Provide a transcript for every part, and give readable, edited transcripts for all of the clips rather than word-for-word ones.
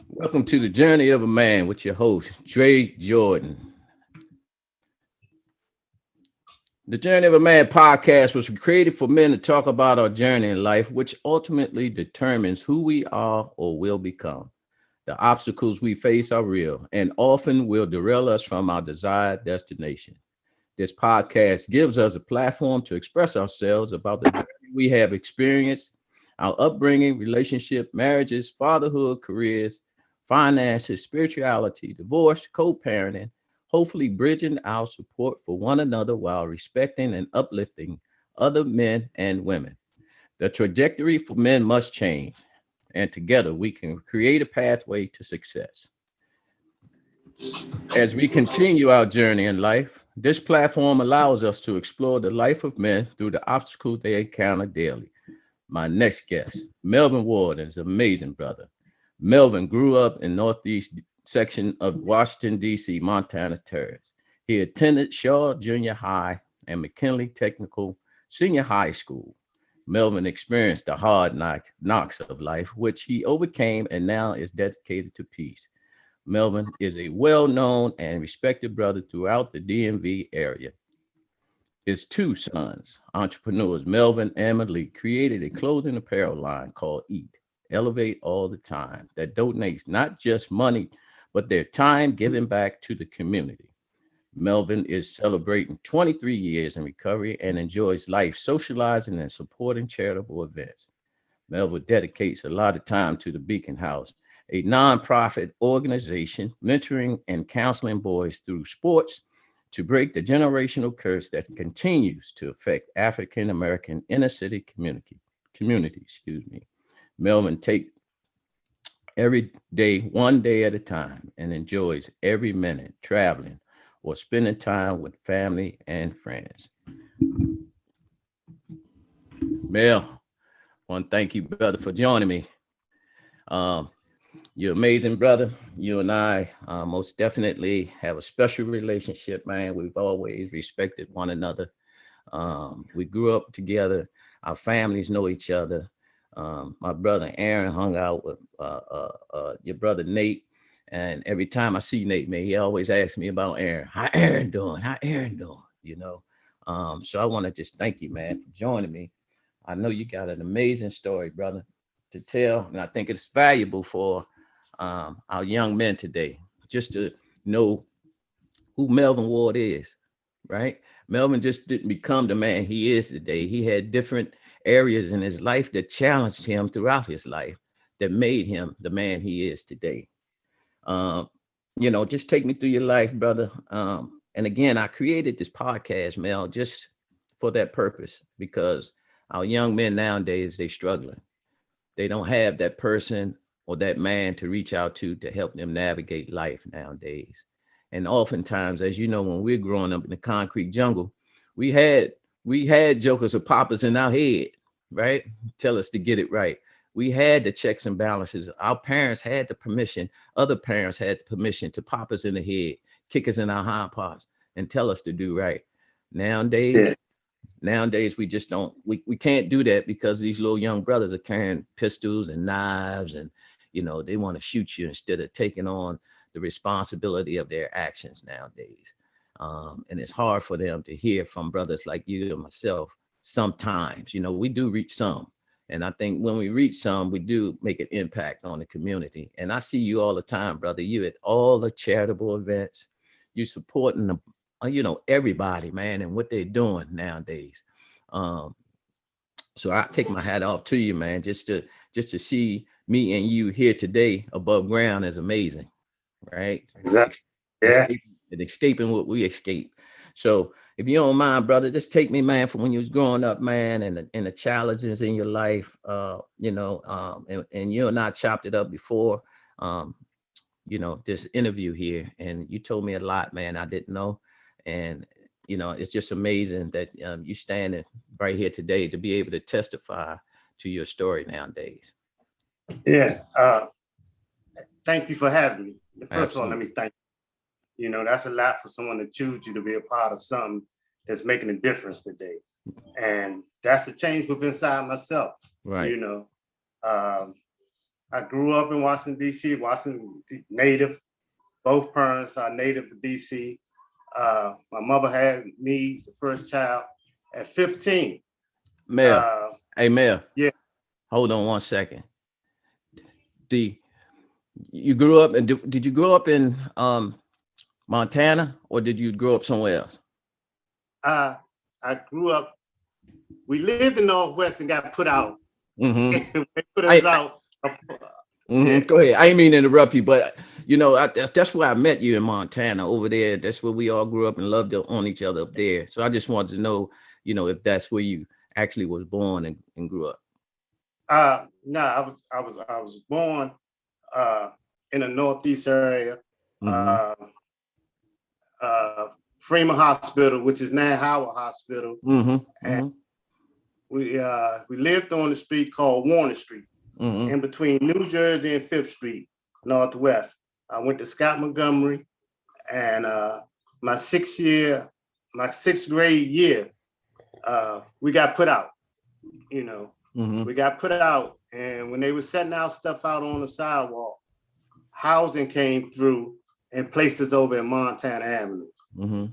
Welcome to the Journey of a Man with your host, Dre Jordan. The Journey of a Man podcast was created for men to talk about our journey in life, which ultimately determines who we are or will become. The obstacles we face are real and often will derail us from our desired destination. This podcast gives us a platform to express ourselves about the journey we have experienced, our upbringing, relationship, marriages, fatherhood, careers, finances, spirituality, divorce, co parenting, hopefully bridging our support for one another while respecting and uplifting other men and women. The trajectory for men must change, and together we can create a pathway to success. As we continue our journey in life, this platform allows us to explore the life of men through the obstacles they encounter daily. My next guest, Melvin Ward, is an amazing brother. Melvin grew up in northeast section of Washington, D.C., Montana Terrace. He attended Shaw Junior High and McKinley Technical Senior High School. Melvin experienced the hard knocks of life, which he overcame and now is dedicated to peace. Melvin is a well known and respected brother throughout the DMV area. His two sons, entrepreneurs Melvin and Malik, created a clothing apparel line called Eat, Elevate All the Time, that donates not just money, but their time given back to the community. Melvin is celebrating 23 years in recovery and enjoys life socializing and supporting charitable events. Melville dedicates a lot of time to the Beacon House, a nonprofit organization mentoring and counseling boys through sports to break the generational curse that continues to affect African American inner city community. Excuse me. Melvin takes every day, one day at a time, and enjoys every minute traveling or spending time with family and friends. Mel, want to thank you, brother, for joining me. Um, You're amazing, brother. You and I most definitely have a special relationship, man. We've always respected one another. We grew up together. Our families know each other. My brother Aaron hung out with your brother Nate. And every time I see Nate, man, he always asks me about Aaron. How Aaron doing? How Aaron doing? So I want to just thank you, man, for joining me. I know you got an amazing story, brother, to tell, and I think it's valuable for our young men today, just to know who Melvin Ward is, right? Melvin just didn't become the man he is today. He had different areas in his life that challenged him throughout his life that made him the man he is today. Um, just take me through your life, brother. And again, I created this podcast, Mel, just for that purpose because our young men nowadays, they struggling. They don't have that person or that man to reach out to help them navigate life nowadays. And oftentimes, as you know, when we're growing up in the concrete jungle, we had we had jokers or poppers in our head, right? Tell us to get it right. We had the checks and balances. Our parents had the permission. Other parents had the permission to pop us in the head, kick us in our hind parts, and tell us to do right. Nowadays, Yeah, Nowadays, we just don't, we can't do that because these little young brothers are carrying pistols and knives and, they want to shoot you instead of taking on the responsibility of their actions nowadays. And it's hard for them to hear from brothers like you and myself. Sometimes, we do reach some. And I think when we reach some, we do make an impact on the community. And I see you all the time, brother. You at all the charitable events, you supporting the everybody, man, and what they're doing nowadays. Um, so I take my hat off to you, man. Just to see me and you here today above ground is amazing, right? exactly. Yeah. Escaping what we escape. So if you don't mind, brother, just take me, man, from when you was growing up, man, and the challenges in your life. And you and I chopped it up before. Um, this interview here, and you told me a lot, man, I didn't know. And it's just amazing that you standing right here today to be able to testify to your story nowadays. Yeah. Thank you for having me. First of all, let Absolutely. me thank you. That's a lot for someone to choose you to be a part of something that's making a difference today. And that's a change within inside myself, Right. you know. Um, I grew up in Washington, D.C., Washington native. Both parents are native of D.C. My mother had me, the first child, at 15. Mel, hey Mel, Yeah. hold on one second. You grew up, and did you grow up in Montana, or did you grow up somewhere else? I grew up, we lived in Northwest and got put out. Mm-hmm. They put us out. Yeah. Go ahead. I didn't mean to interrupt you, but you know, that's where I met you in Montana over there. That's where we all grew up and loved on each other up there. So I just wanted to know, you know, if that's where you actually was born and grew up. No, I was born in the Northeast area, Mm-hmm. uh, Freeman Hospital, which is now Howard Hospital, Mm-hmm. and Mm-hmm. we lived on the street called Warner Street, Mm-hmm. in between New Jersey and Fifth Street, Northwest. I went to Scott Montgomery, and my sixth grade year, we got put out. You know, Mm-hmm. we got put out, and when they were setting out stuff out on the sidewalk, housing came through and placed us over in Montana Avenue. Mm-hmm.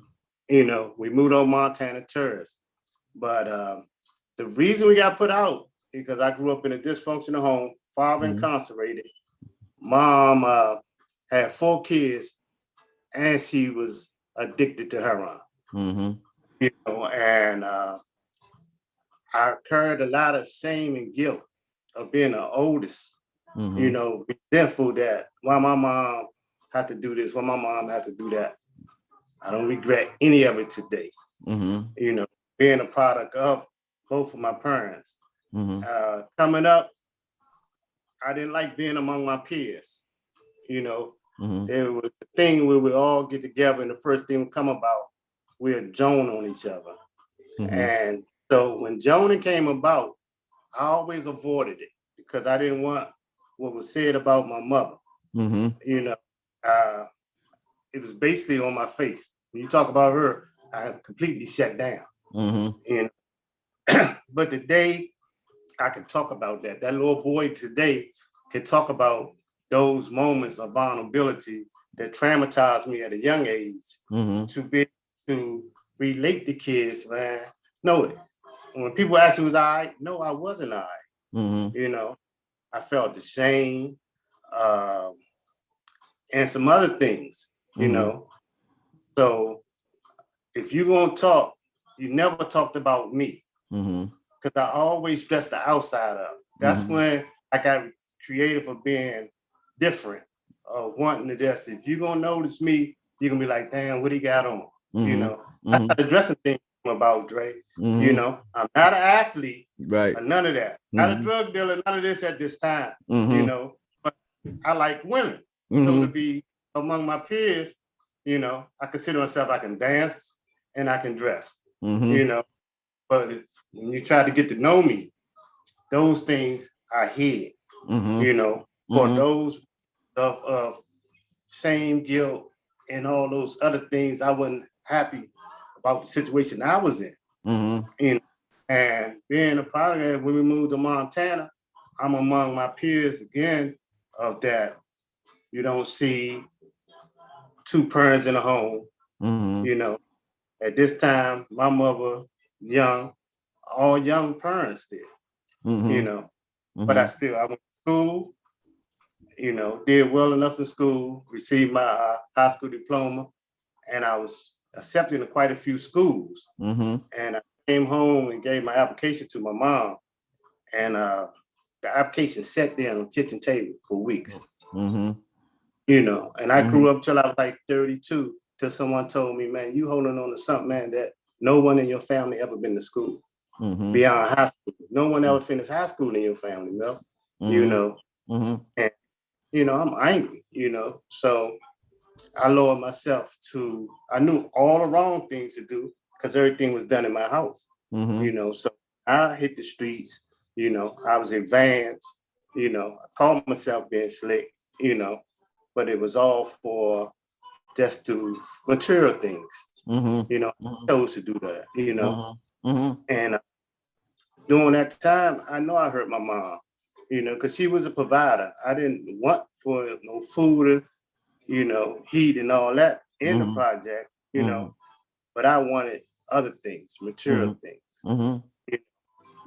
You know, we moved on Montana Terrace. But the reason we got put out is because I grew up in a dysfunctional home, father Mm-hmm. incarcerated, mom had 4 kids, and she was addicted to heroin. Mm-hmm. You know, and I carried a lot of shame and guilt of being the oldest. Mm-hmm. You know, resentful that why my mom had to do this, why my mom had to do that. I don't regret any of it today. Mm-hmm. You know, being a product of both of my parents. Mm-hmm. Coming up, I didn't like being among my peers. You know, Mm-hmm. there was a thing where we all get together, and the first thing would come about, we'd joan on each other. Mm-hmm. And so when joning came about, I always avoided it because I didn't want what was said about my mother. Mm-hmm. You know, it was basically on my face. When you talk about her, I completely shut down. Mm-hmm. And but today I can talk about that. That little boy today can talk about those moments of vulnerability that traumatized me at a young age. Mm-hmm. To be to relate to kids, man. No, when people ask you was I, no, I wasn't I. Mm-hmm. You know, I felt the shame and some other things. You Mm-hmm. know, so if you're gonna talk, you never talked about me Mm-hmm. because I always dressed the outside up. That's Mm-hmm. when I got creative for being different, wanting to just, if you're gonna notice me, you're gonna be like, damn, what he got on? You Mm-hmm. know, that's Mm-hmm. not the dressing thing about Dre. You Mm-hmm. know, I'm not an athlete, Right. or none of that. Not a Mm-hmm. drug dealer, none of this at this time, you Mm-hmm. know, but I like women. So to Mm-hmm. be among my peers, you know, I consider myself, I can dance and I can dress, Mm-hmm. you know, but when you try to get to know me, those things I hid, Mm-hmm. you know, for Mm-hmm. those of shame, guilt, and all those other things. I wasn't happy about the situation I was in. Mm-hmm. You know, and being a part of that, when we moved to Montana, I'm among my peers again of that. You don't see 2 parents in a home, Mm-hmm. you know. At this time, my mother, young, all young parents there, you Mm-hmm. know. But Mm-hmm. I went to school, you know, did well enough in school, received my high school diploma, and I was accepted in quite a few schools. Mm-hmm. And I came home and gave my application to my mom, and the application sat there on the kitchen table for weeks, Mm-hmm. you know. And I Mm-hmm. grew up till I was like 32, till someone told me, man, you holding on to something, man, that no one in your family ever been to school Mm-hmm. beyond high school. No one ever finished high school in your family, Mel. You Mm-hmm. know, Mm-hmm. and you know, I'm angry, you know. So I lowered myself to, I knew all the wrong things to do because everything was done in my house, Mm-hmm. you know. So I hit the streets, you know, I was in vans, you know, I called myself being slick, you know, but it was all for just to material things, Mm-hmm. you know, I chose to do that, you know. Mm-hmm. Mm-hmm. And during that time, I know I hurt my mom, you know, because she was a provider. I didn't want for no food, or, you know, heat and all that in the project, you know, but I wanted other things, material things.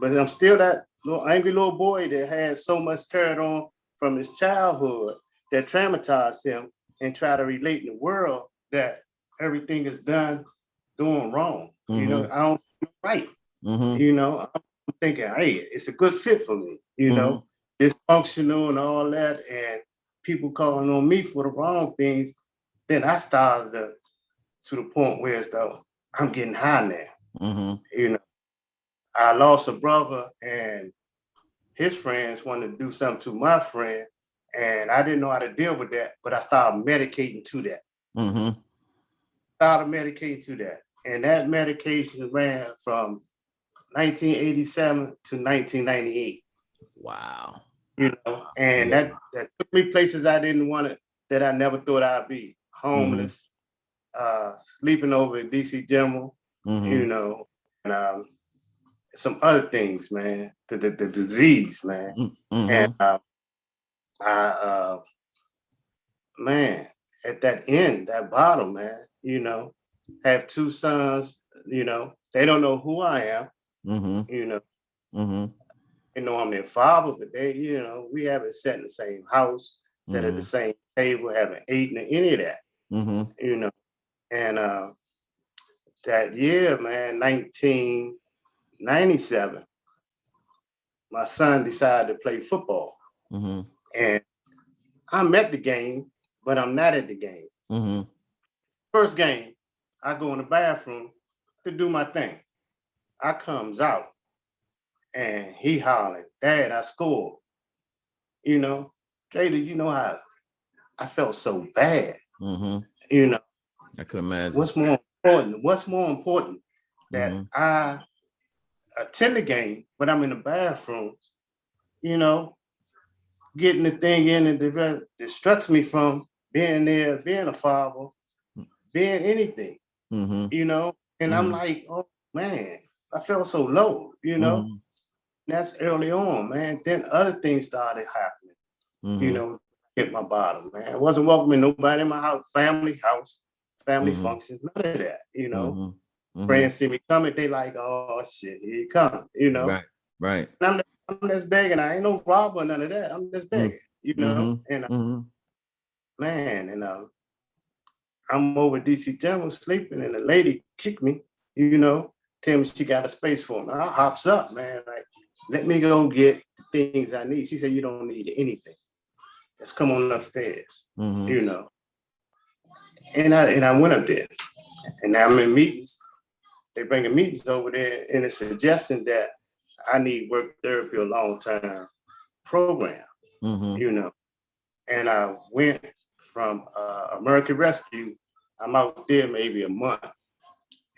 But I'm still that little angry little boy that had so much carried on from his childhood that traumatized him and try to relate in the world that everything is doing wrong. You know, I don't feel right. You know, I'm thinking, hey, it's a good fit for me, you know, dysfunctional and all that, and people calling on me for the wrong things. Then I started to the point where it's though I'm getting high now. You know, I lost a brother and his friends wanted to do something to my friend, and I didn't know how to deal with that, but I started medicating to that. And that medication ran from 1987 to 1998. Wow. You know, and that took me places I didn't want to, that I never thought I'd be. Homeless, sleeping over at DC General, you know, and some other things, man. The disease, man. And man, at that end, that bottom, man, you know, have two sons, you know, they don't know who I am, you know. They know I'm their father, but they, you know, we haven't sat in the same house, sat at the same table, haven't eaten any of that, you know. And that year, man, 1997, my son decided to play football. And I'm at the game, but I'm not at the game. First game, I go in the bathroom to do my thing. I comes out and he hollering, Dad, I scored. You know, Jada, you know how I felt so bad. You know, I could imagine. What's more important that I attend the game, but I'm in the bathroom, you know, getting the thing in and distracts me from being there, being a father, being anything, you know. And I'm like, oh man, I felt so low, you know. That's early on, man. Then other things started happening, you know, hit my bottom, man. I wasn't welcoming nobody in my house, family functions, none of that, you know. Friends see me coming, they like, oh shit, here you come, you know. Right. And I'm just begging. I ain't no robber, none of that. I'm just begging, you know. And man, and I'm over DC General sleeping, and the lady kicked me, you know, tell me she got a space for me. I hops up, man, like, let me go get the things I need. She said, you don't need anything. Just come on upstairs, you know. And I went up there, and now I'm in meetings. They bringing meetings over there, and it's suggesting that I need work therapy or long-term program, you know. And I went from American Rescue. I'm out there maybe a month,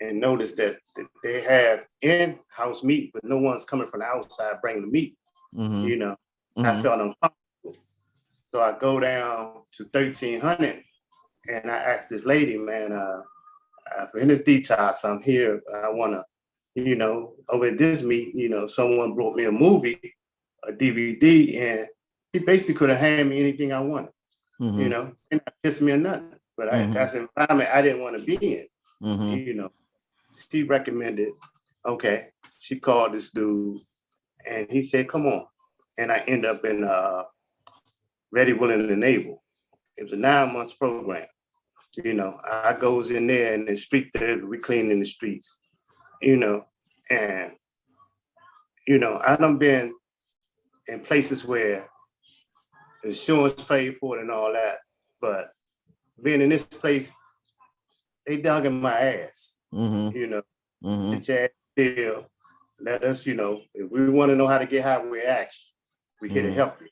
and noticed that they have in-house meat, but no one's coming from the outside bringing the meat, you know. I felt uncomfortable. So I go down to 1300, and I asked this lady, man, in this detox, I'm here. I want to, you know, over at this meet, you know, someone brought me a movie, a DVD, and he basically could have handed me anything I wanted, you know, and not kiss me or nothing. But that's an environment I didn't want to be in, you know. She recommended, okay, she called this dude, and he said, come on. And I end up in Ready, Willing, and Able. It was a 9 months program. You know, I goes in there and the street there, we cleaning the streets, you know, and, you know, I done been in places where insurance paid for it and all that, but being in this place, they dug in my ass, you know, the jazz still let us, you know, if we want to know how to get high, we ask, we here to help you,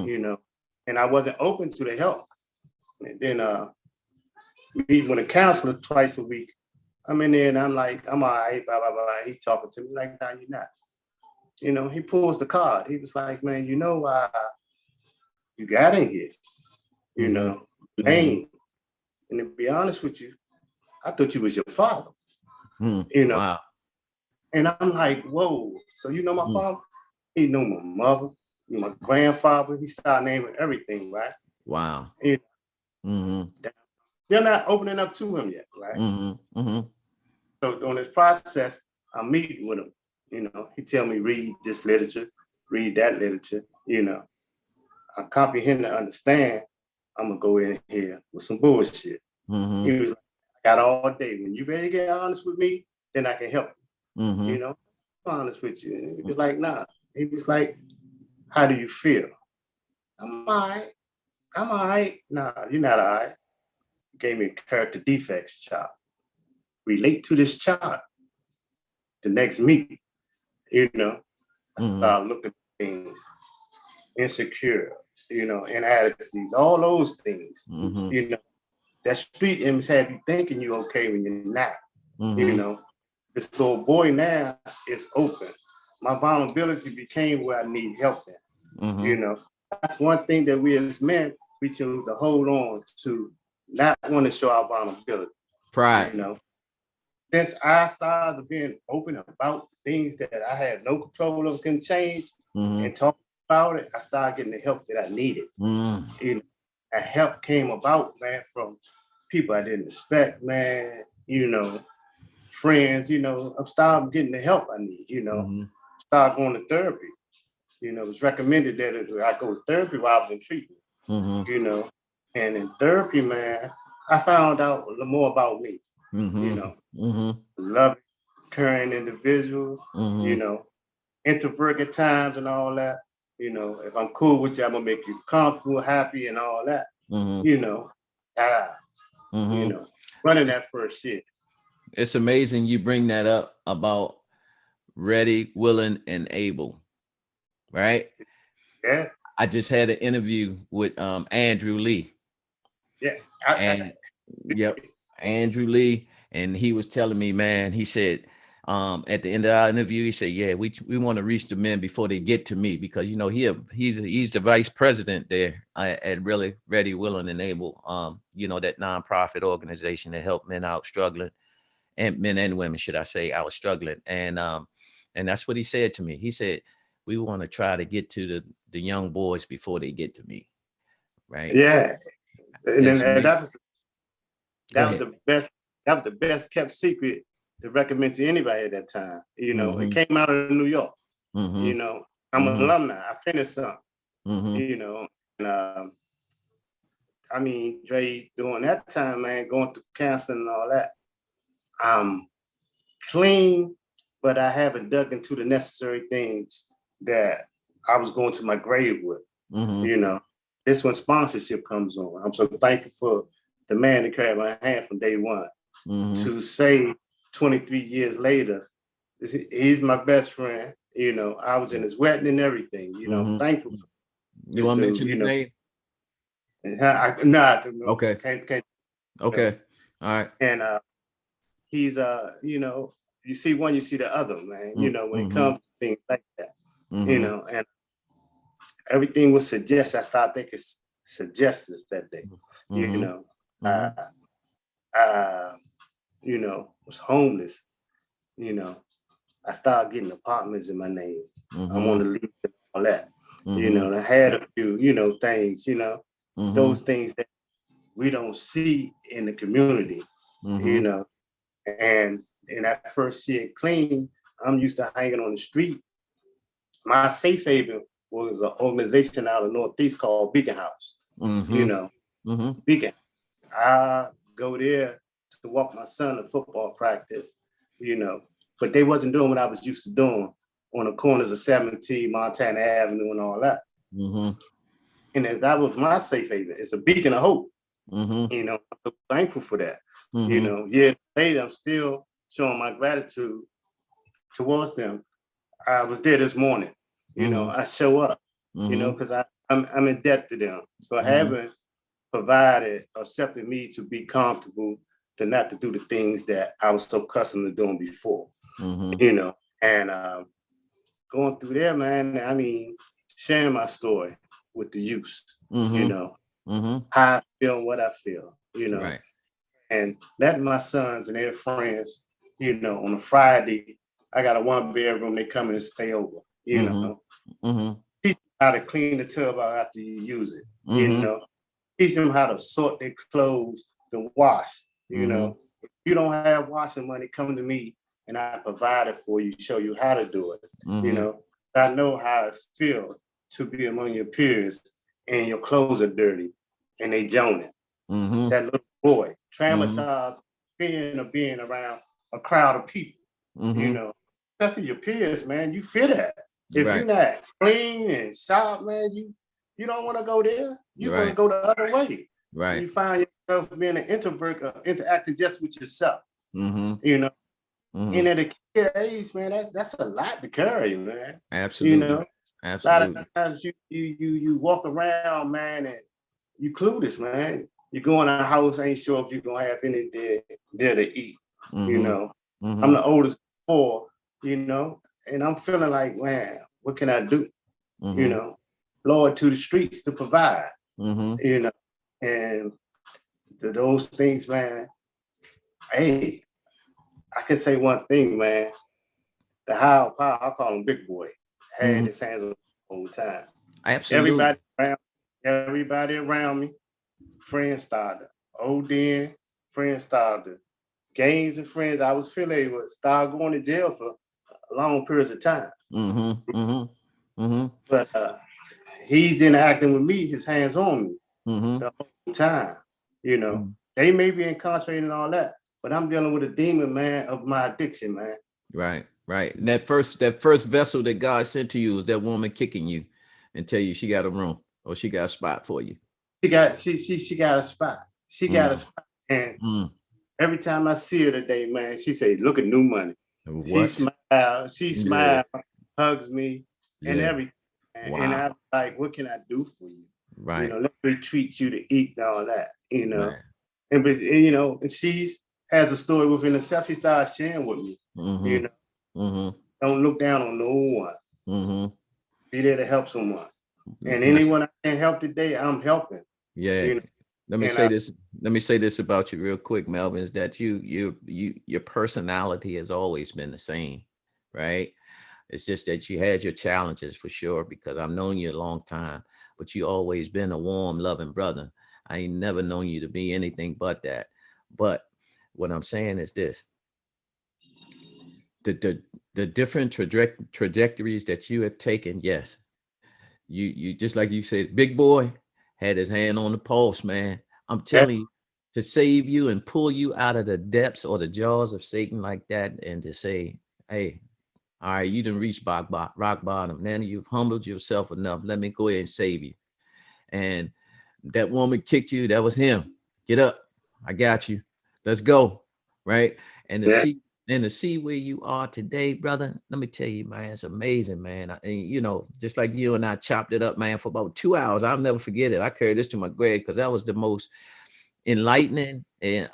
you know, and I wasn't open to the help. And then meeting with a counselor twice a week. I'm in there and I'm like, I'm all right, blah, blah, blah. He talking to me like, no, you're not. You know, he pulls the card. He was like, man, you know why you got in here? You know, name. And to be honest with you, I thought you was your father. You know. Wow. And I'm like, whoa. So you know my father? He knew my mother. My grandfather, he started naming everything, right? Wow. You Mm-hmm. They're not opening up to him yet, right? Mm-hmm. Mm-hmm. So during this process, I'm meeting with him. He tell me, read this literature, read that literature. I comprehend and understand. I'm gonna go in here with some bullshit. Mm-hmm. He was like, I got all day. When you ready to get honest with me, then I can help you. Mm-hmm. I'm honest with you. And he was like, nah. He was like, how do you feel? I'm all right. I'm all right. Nah, you're not all right. He gave me a character defects chart. Relate to this chart. The next meeting, I Mm-hmm. start looking at things, insecure, inadequacies, all those things. Mm-hmm. That street image have you thinking you okay when you're not. Mm-hmm. This little boy now is open. My vulnerability became where I need help in. Mm-hmm. That's one thing that we as men, we choose to hold on to, not want to show our vulnerability. Pride. Since I started being open about things that I had no control of, can change, Mm-hmm. and talk about it, I started getting the help that I needed. Mm-hmm. And help came about, man, from people I didn't expect, man, friends, I'm starting getting the help I need, Mm-hmm. start going to therapy. It was recommended that I go to therapy while I was in treatment, Mm-hmm. And in therapy, man, I found out a little more about me, Mm-hmm. Mm-hmm. loving, caring individual, Mm-hmm. introvert at times and all that. If I'm cool with you, I'm gonna make you comfortable, happy, and all that. Mm-hmm. Mm-hmm. Running that first shit. It's amazing you bring that up about ready, willing, and able. Right? Yeah, I just had an interview with Andrew Lee. yeah. And yep, Andrew Lee, and he was telling me, man, he said, at the end of our interview, he said, yeah, we want to reach the men before they get to me, because he's the vice president there at really Ready, Willing, and Able, that nonprofit organization that help men out struggling, and men and women, should I say, out struggling, and that's what he said to me. He said, we want to try to get to the young boys before they get to me, right? Yeah, and then It's amazing. Go that was ahead. the best. That was the best kept secret to recommend to anybody at that time. It Mm-hmm. came out of New York. Mm-hmm. You know, I'm an Mm-hmm. alumni. I finished some. Mm-hmm. And I mean, Dre, during that time, man, going through counseling and all that, I'm clean, but I haven't dug into the necessary things that I was going to my grave with. Mm-hmm. This when sponsorship comes on. I'm so thankful for the man that carried my hand from day one. Mm-hmm. To say 23 years later, he's my best friend. I was in his wedding and everything. I'm Mm-hmm. thankful for You this want to dude. mention his name? Okay. Can't. Okay. All right. And he's you see one, you see the other, man. When it Mm-hmm. comes to things like that, Mm-hmm. and everything was suggest. I started thinking suggestions that day. You Mm-hmm. know, Mm-hmm. uh, uh, was homeless. You know, I started getting apartments in my name. I'm on Mm-hmm. the lease and all that. Mm-hmm. I had a few, things, Mm-hmm. those things that we don't see in the community, you Mm-hmm. know. And in that first year clean, I'm used to hanging on the street. My safe haven was an organization out of Northeast called Beacon House. You Mm-hmm. know, Mm-hmm. Beacon. I go there to walk my son to football practice, but they wasn't doing what I was used to doing on the corners of 17, Montana Avenue and all that. Mm-hmm. And as that was my safe haven, it's a beacon of hope. Mm-hmm. I'm so thankful for that. Mm-hmm. Years later, I'm still showing my gratitude towards them. I was there this morning. Mm-hmm. I show up, Mm-hmm. because I'm in debt to them. So I Mm-hmm. haven't provided, accepted me to be comfortable to not to do the things that I was so accustomed to doing before, Mm-hmm. and going through there, man, I mean, sharing my story with the youth, Mm-hmm. Mm-hmm. how I feel and what I feel, Right. and letting my sons and their friends, on a Friday, I got a 1 bedroom, they come in and stay over, Mm-hmm. Mm-hmm. how to clean the tub out after you use it. You Mm-hmm. know, teach them how to sort their clothes to wash. You know, if you don't have washing money, come to me and I provide it for you, show you how to do it. You know, I know how it feels to be among your peers and your clothes are dirty and they joning. That little boy, traumatized, fearing of being around a crowd of people. You know, especially your peers, man, you feel that. If you're not clean and sharp, man, you don't want to go there. You want to go the other way. Right. You find yourself being an introvert, interacting just with yourself. You know, and at a kid age, man, that's a lot to carry, man. Absolutely. You know, absolutely. A lot of times you walk around, man, and you clueless, man. You go in a house, ain't sure if you're gonna have any there to eat. You know, I'm the oldest of 4. You know, and I'm feeling like, man, what can I do? You know, Lord to the streets to provide. You know, and those things, man. Hey, I can say one thing, man. The higher power, I call him Big Boy, had his hands on the whole time. Absolutely. Everybody around me, friends started. ODing, friends started. Gangs and friends I was affiliated with started going to jail for long periods of time. But he's interacting with me, his hands on me the whole time. You know, they may be incarcerated and all that, but I'm dealing with a demon, man, of my addiction, man. Right, right. And that first vessel that God sent to you was that woman kicking you and tell you she got a room or she got a spot for you. She got a spot. She got a spot. And every time I see her today, man, she say, look at new money. What? She smiled, hugs me, and everything. Wow. And I'm like, what can I do for you? Right. You know, let me treat you to eat and all that, you know. Right. And you know, and she's has a story within herself. She started sharing with me. You know, don't look down on no one. Be there to help someone. And anyone I can help today, I'm helping. Yeah. You know? Let me say this about you real quick, Melvin, is that your personality has always been the same, right? It's just that you had your challenges for sure, because I've known you a long time, but you always been a warm, loving brother. I ain't never known you to be anything but that. But what I'm saying is this: the different trajectories that you have taken. Yes, you just like you said, Big Boy had his hand on the pulse, man. I'm telling you, to save you and pull you out of the depths or the jaws of Satan like that, and to say, hey, all right, you didn't reach rock bottom. Now you've humbled yourself enough. Let me go ahead and save you. And that woman kicked you. That was him. Get up. I got you. Let's go. Right. And to see where you are today, brother, let me tell you, man, it's amazing, man. You know, just like you and I chopped it up, man, for about 2 hours. I'll never forget it. I carried this to my grave because that was the most enlightening and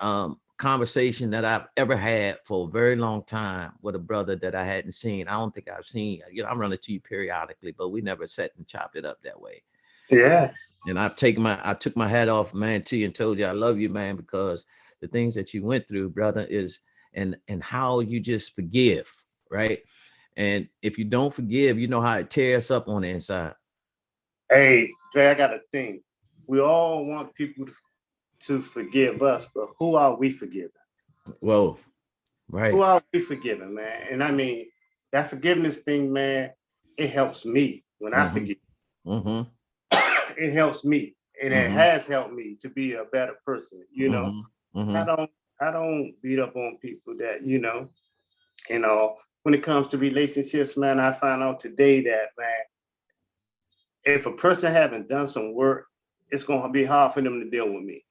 conversation that I've ever had for a very long time with a brother that I hadn't seen. I don't think I've seen, you know, I'm running to you periodically, but we never sat and chopped it up that way. Yeah. And I took my hat off, man, to you and told you I love you, man, because the things that you went through, brother, is and how you just forgive, right? And if you don't forgive, you know how it tears up on the inside. Hey, Dre, I got a thing. We all want people to forgive us, but who are we forgiving? Whoa, right. Who are we forgiving, man? And I mean, that forgiveness thing, man, it helps me when I forgive. It helps me, and it has helped me to be a better person. You know, I don't beat up on people that, you know, when it comes to relationships, man, I found out today that, man, if a person haven't done some work, it's going to be hard for them to deal with me.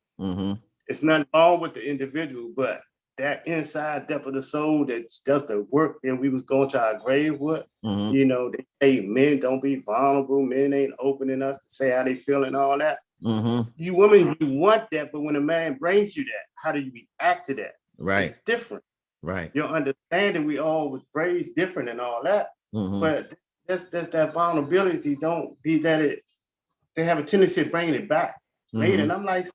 It's nothing wrong with the individual, but that inside depth of the soul that does the work that we was going to our grave with, you know, they say men don't be vulnerable, men ain't opening us to say how they feel and all that. You women, you want that, but when a man brings you that, how do you react to that? Right. It's different. Right. Your understanding, we all was raised different and all that. But that's that vulnerability. Don't be that they have a tendency of bringing it back. Right? And I'm like,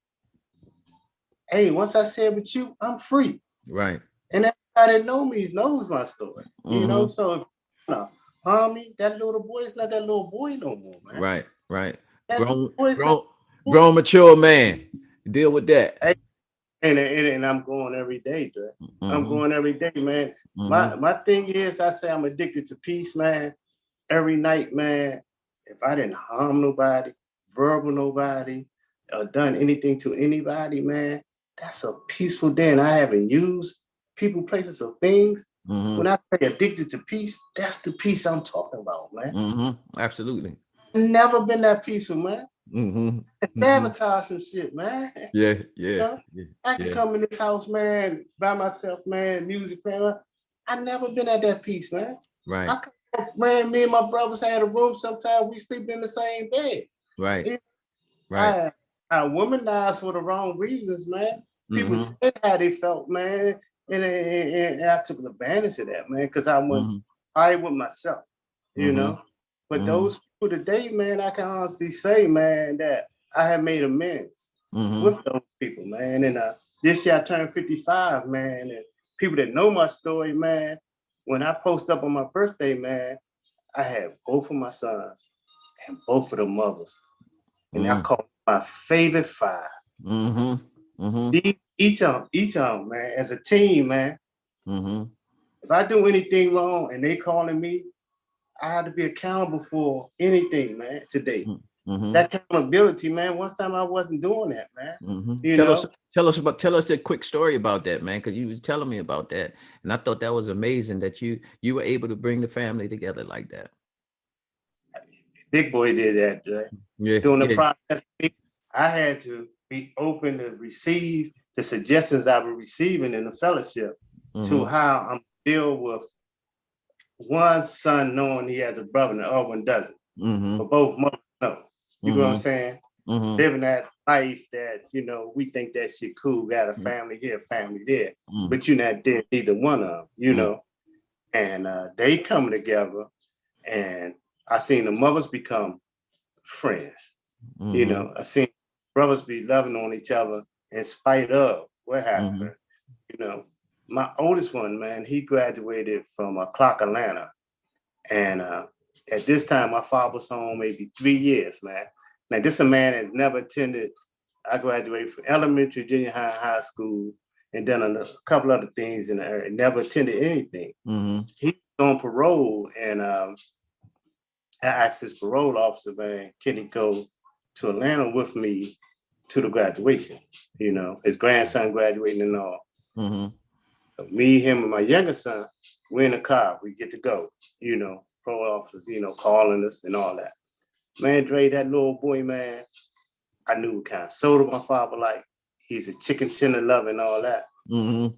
hey, once I share with you, I'm free. Right. And everybody that knows me knows my story. You know, so if Mommy, that little boy is not that little boy no more, man. Right, right. That little Grown, boy is not. grown, grown, mature man. Deal with that. Hey, and I'm going every day, Dre. I'm Mm-hmm. going every day, man. Mm-hmm. My thing is, I say I'm addicted to peace, man. Every night, man. If I didn't harm nobody, verbal nobody, or done anything to anybody, man, that's a peaceful day. And I haven't used people, places, or things. Mm-hmm. When I say addicted to peace, that's the peace I'm talking about, man. Mm-hmm. Absolutely. Never been that peaceful, man. Mm-hmm. Mm-hmm. Sabotage some shit, man. Yeah, yeah, know, yeah, I can yeah. come in this house, man, by myself, man, music, man. I never been at that peace, man. Right, I come, man, me and my brothers had a room. Sometimes we sleep in the same bed. right, right. I, I womanized for the wrong reasons, man. People Mm-hmm. said how they felt, man, and I took advantage of that, man, because I went Mm-hmm. I with myself, you Mm-hmm. know. But Mm-hmm. those people today, man, I can honestly say, man, that I have made amends Mm-hmm. with those people, man. And this year I turned 55, man. And people that know my story, man, when I post up on my birthday, man, I had both of my sons and both of the mothers. And I call my favorite five. Mm-hmm. Mm-hmm. Each of them, man, as a team, man. Mm-hmm. If I do anything wrong and they calling me, I have to be accountable for anything, man, today. Mm-hmm. That accountability, man. One time I wasn't doing that, man. Mm-hmm. You Tell us, know, tell us a quick story about that, man, because you was telling me about that, and I thought that was amazing that you were able to bring the family together like that. Big boy did that, right? Yeah, During the yeah. process, I had to be open to receive the suggestions I was receiving in the fellowship to Mm-hmm. how I'm deal with one son knowing he has a brother and the other one doesn't. Mm-hmm. But both mothers know. You know what I'm Mm-hmm. saying? Mm-hmm. Living that life that, we think that shit cool, got a family here, family there. Mm-hmm. But you're not there, neither one of them, And they come together and I seen the mothers become friends. Mm-hmm. I seen brothers be loving on each other in spite of what Mm-hmm. happened. You know, my oldest one, man, he graduated from Clark, Atlanta. And at this time, my father was home maybe 3 years, man. Now, this is a man that never attended. I graduated from elementary, junior high, high school, and done a couple other things in the area. Never attended anything. Mm-hmm. He was on parole, and I asked his parole officer, man, can he go to Atlanta with me to the graduation? His grandson graduating and all. Mm-hmm. So me, him, and my younger son, we're in the car. We get to go. Parole officers, calling us and all that. Man, Dre, that little boy, man, I knew what kind of soda my father liked. He's a chicken tender lover and all that. Mm-hmm.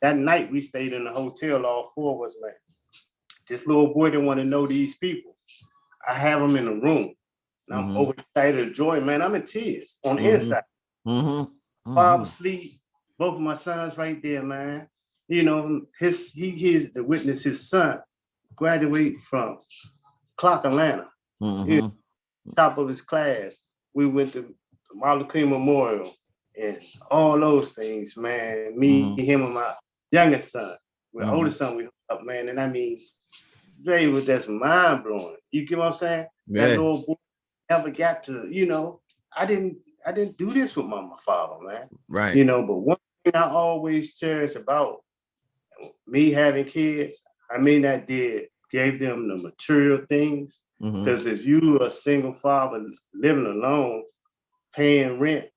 That night we stayed in the hotel, all four of us, man. This little boy didn't want to know these people. I have him in the room. And I'm Mm-hmm. overexcited of joy, man. I'm in tears on the Mm-hmm. inside. Mm-hmm. Father Mm-hmm. asleep, both of my sons right there, man. He is to witness his son graduate from Clark, Atlanta. Mm-hmm. Top of his class. We went to the Martin Luther King Memorial and all those things, man. Me, Mm-hmm. him, and my youngest son. My Mm-hmm. oldest son, we hooked up, man. And I mean, Dre was just mind blowing. You get what I'm saying? That Yeah. little boy never got to, I didn't do this with my father, man. Right. But one thing I always cherish about me having kids, I mean, that gave them the material things. Mm-hmm. Because if you are a single father living alone, paying rent,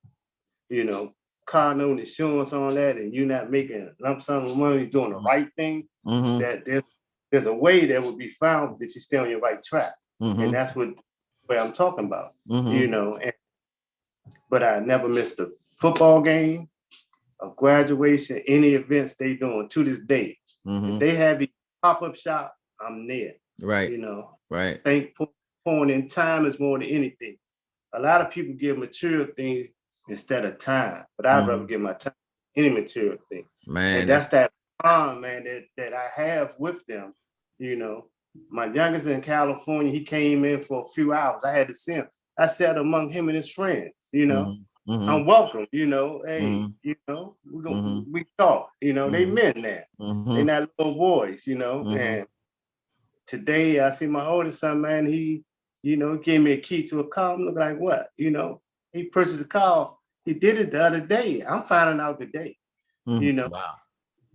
car note, insurance on that, and you're not making a lump sum of money, doing the right thing, Mm-hmm. that there's a way that will be found if you stay on your right track. And Mm-hmm. that's what I'm talking about, Mm-hmm. but I never missed a football game, a graduation, any events they doing to this day. Mm-hmm. If they have a pop-up shop, I'm there. Right. Right. Think point in time is more than anything. A lot of people give material things instead of time, but I'd rather give my time any material thing. Man, And that's that bond, man, that I have with them. My youngest in California, he came in for a few hours. I had to see him. I sat among him and his friends, mm-hmm. Mm-hmm. I'm welcome, hey, Mm-hmm. we talk, they Mm-hmm. men there. Mm-hmm. They not little boys, Mm-hmm. and today I see my oldest son, man, he, gave me a key to a car. I'm looking like, what? He purchased a car. He did it the other day. I'm finding out today. Wow.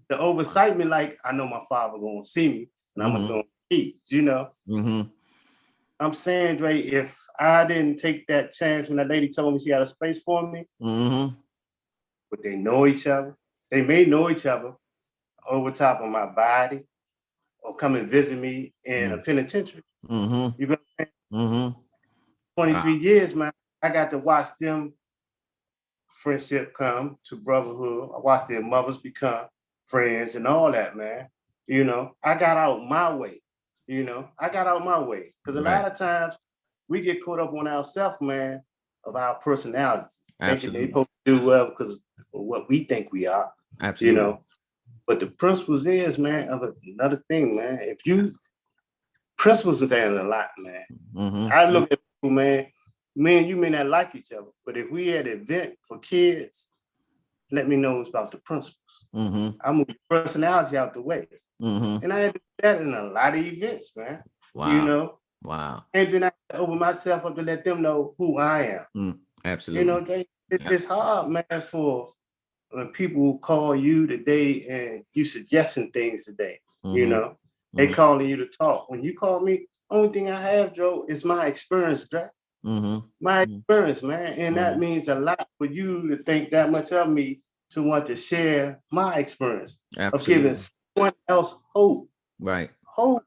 The oversight like, I know my father gonna see me and I'm gonna throw him keys, I'm saying, Dre, if I didn't take that chance when that lady told me she had a space for me, but they know each other. They may know each other over top of my body or come and visit me in a penitentiary. You know what I'm saying? 23 years, man, I got to watch them friendship come to brotherhood. I watched their mothers become friends and all that, man. I got out my way. I got out my way. Because a lot of times we get caught up on ourselves, man, of our personalities, thinking they supposed to do well because of what we think we are. Absolutely. But the principles is, man, of another thing, man. Principles is a lot, man. I look at people, man, me and you may not like each other, but if we had an event for kids, let me know it's about the principles. I move personality out the way. And I had to do that in a lot of events, man. Wow. Wow. And then I open myself up to let them know who I am. Absolutely. It's hard, man, for when people call you today and you suggesting things today, they calling you to talk. When you call me, only thing I have, Joe, is my experience, Dre. My experience, man. And that means a lot for you to think that much of me to want to share my experience of giving someone else hope. Hope.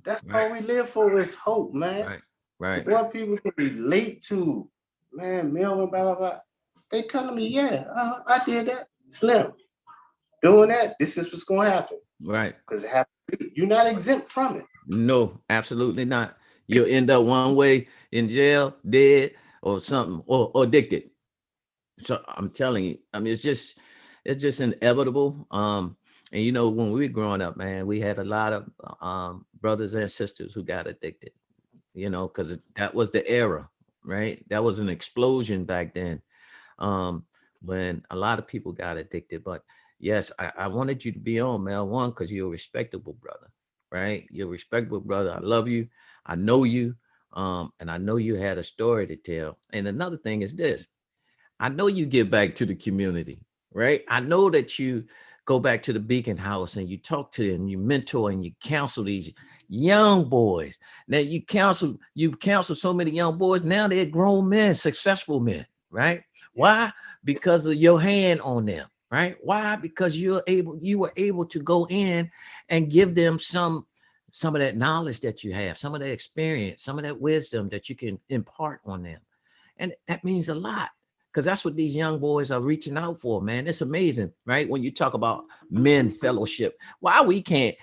That's all we live for is hope, man. What people can relate to, man, Melvin, blah, blah, blah. They come to me, I did that. Slim. Doing that, this is what's going to happen. Because it happens. You're not exempt from it. No, absolutely not. You'll end up one way in jail, dead, or something, or addicted. So I'm telling you, I mean, it's just inevitable. And when we were growing up, man, we had a lot of brothers and sisters who got addicted, because that was the era, right? That was an explosion back then, when a lot of people got addicted. But yes, I wanted you to be on, Mel, one, because you're a respectable brother, right? You're a respectable brother. I love you. I know you. And I know you had a story to tell. And another thing is this. I know you give back to the community, right? I know that you go back to the Beacon House and you talk to them, you mentor and you counsel these young boys. Now you've counseled so many young boys. Now they're grown men, successful men, right? Why? Because of your hand on them, right? Why? Because you were able to go in and give them some of that knowledge that you have, some of that experience, some of that wisdom that you can impart on them. And that means a lot, because that's what these young boys are reaching out for, man. It's amazing, right? When you talk about men fellowship, why we can't,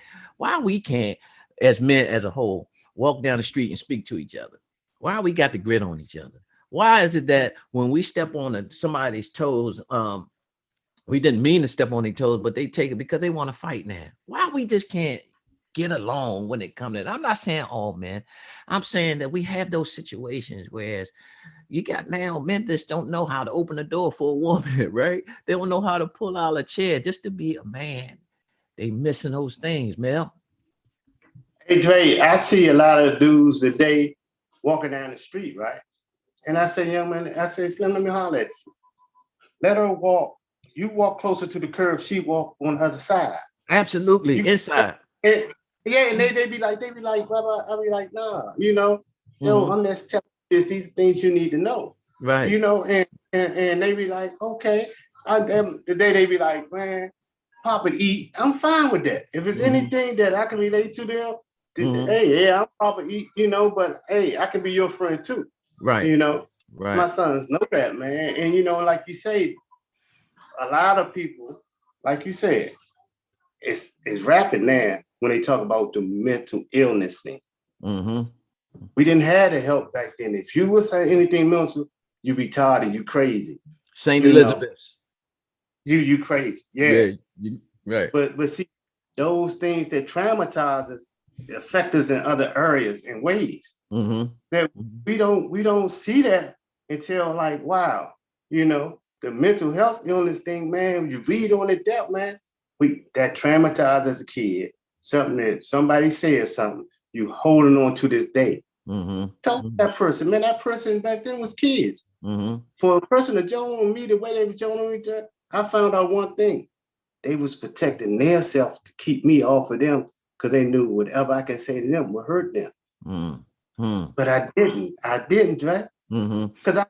as men as a whole, walk down the street and speak to each other? Why we got the grit on each other? Why is it that when we step on somebody's toes, we didn't mean to step on their toes, but they take it because they want to fight now? Why we just can't get along when it comes to that? I'm not saying all men. I'm saying that we have those situations, whereas you got now men that don't know how to open the door for a woman, right? They don't know how to pull out a chair just to be a man. They missing those things, Mel. Hey, Dre, I see a lot of dudes today walking down the street, right? And I say, young man, I say, Slim, let me holler at you. Let her walk. You walk closer to the curb, she walk on the other side. Absolutely, inside. And they be like, brother, I be like, nah, Joe, I'm just telling you these things you need to know. Right. And they be like, okay. The day they be like, man, Papa eat. I'm fine with that. If it's anything that I can relate to them, hey, I'm Papa eat, but hey, I can be your friend too. Right. Right. My sons know that, man. And like you say, a lot of people, like you said, it's rapid now when they talk about the mental illness thing. We didn't have the help back then. If you was anything mental, you retarded, you crazy. St. Elizabeth's. You crazy. Yeah. Right. But see, those things that traumatize us affect us in other areas and ways that we don't see that until like, wow, the mental health illness thing, man, you read on it, that man, that traumatized as a kid. something that somebody said something, you holding on to this day. Talk to that person, man. That person back then was kids. For a person to join on me the way they were joining on me, I found out one thing. They was protecting their self to keep me off of them because they knew whatever I can say to them would hurt them. But I didn't, Dre. Because I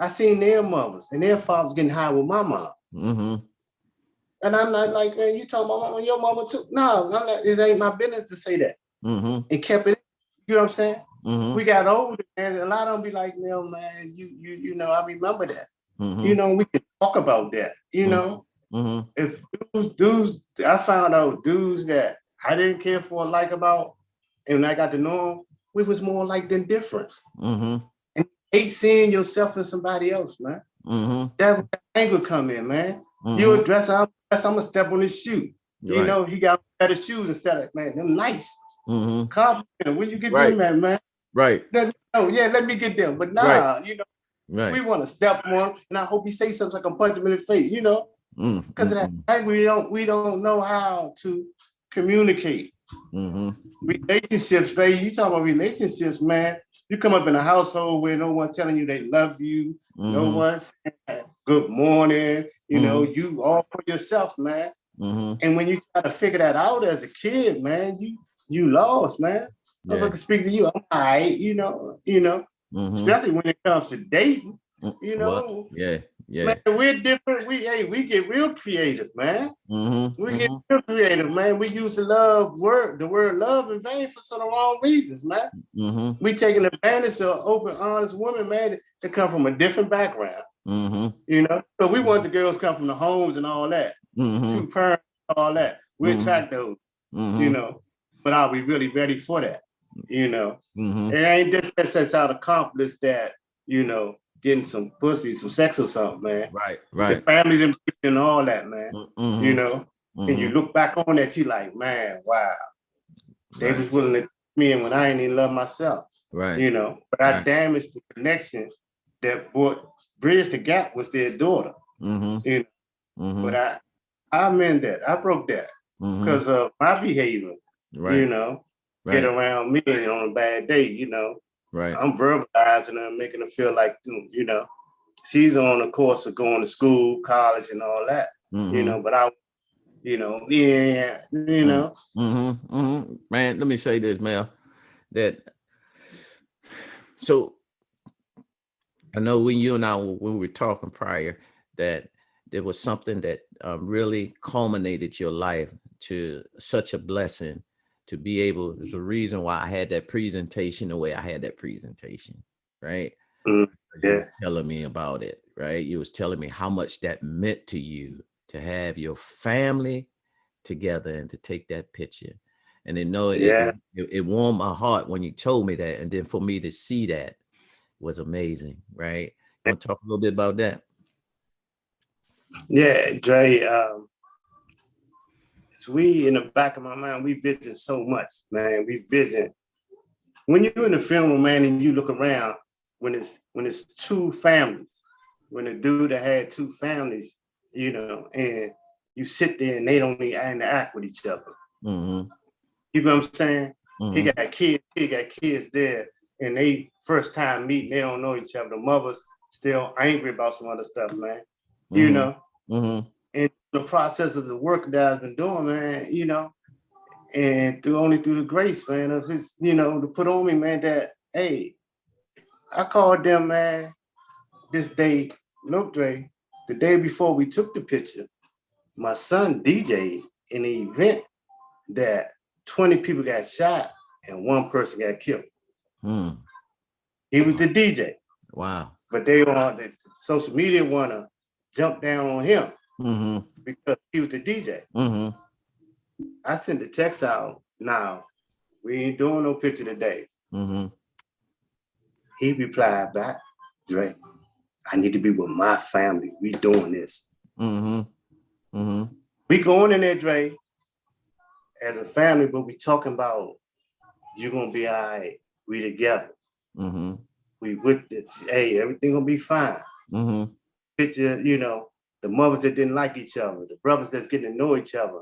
seen their mothers and their fathers getting high with my mom. And I'm not like, hey, you talking about your mama too? No, I'm not, it ain't my business to say that. And kept it, you know what I'm saying? We got older, and a lot of them be like, no, man, you know, I remember that. You know, we can talk about that, you know. If dudes, I found out dudes that I didn't care for, like about, and when I got to know them, we was more like than different. And hate seeing yourself in somebody else, man. That's where anger come in, man. You a dresser, I'm gonna step on his shoe. You know, he got better shoes instead of, man, them nice. Compliment. When you get them, man. Let me know. Yeah, let me get them. But nah, you know, we want to step on him, and I hope he say something so I can punch him in the face, you know. Because of that, right? We don't know how to communicate. Relationships, baby. You talk about relationships, man. You come up in a household where no one telling you they love you, no one saying good morning, you know, you all for yourself, man. And when you try to figure that out as a kid, man, you lost, man. If I can speak to you, I'm all right, you know, especially when it comes to dating, you know. Man, we're different. We get real creative, man. We get real creative, man. We use the word love in vain for some wrong reasons, man. We taking advantage of open, honest women, man, that come from a different background. You know, so we want the girls come from the homes and all that, 2 parents, all that. We attract those, you know. But are we really ready for that? You know, it ain't just that's how to accomplish that, you know, getting some pussy, some sex or something, man. The families and all that, man. You know, and you look back on that, you like, man, wow. They was willing to take me in when I ain't even love myself. You know, but I damaged the connection that bridged the gap was their daughter. You know, but I amend that. I broke that because of my behavior. You know, get around me on a bad day, you know. I'm verbalizing her, making her feel like, you know, she's on the course of going to school, college, and all that. You know, but I, you know, you know. Man, let me say this, Mel. So I know when you and I, when we were talking prior, that there was something that really culminated your life to such a blessing. To be able, there's a reason why I had that presentation the way I had that presentation, right? You were telling me about it, right? You was telling me how much that meant to you to have your family together and to take that picture. And then it warmed my heart when you told me that. And then for me to see that was amazing, right? You want to talk a little bit about that? Yeah, Dre, we in the back of my mind, we vision so much, man. We vision. When you're in the funeral, man, and you look around, when it's 2 families, when a dude that had 2 families, you know, and you sit there and they don't even interact with each other. You know what I'm saying? He got kids there, and they first time meeting, they don't know each other. The mother's still angry about some other stuff, man. You know? And the process of the work that I've been doing, man, you know, and through the grace, man, of his, you know, to put on me, man, that, hey, I called them, man, this day, look, Dre, the day before we took the picture, my son DJ in an event that 20 people got shot and 1 person got killed. He was the DJ. Wow. But they on the social media wanna jump down on him because he was the DJ. I sent the text out, now, we ain't doing no picture today. He replied back, Dre, I need to be with my family. We doing this. We going in there, Dre, as a family, but we talking about you're gonna be all right. We together. We with this. Hey, everything gonna be fine. Picture, you know, the mothers that didn't like each other, the brothers that's getting to know each other.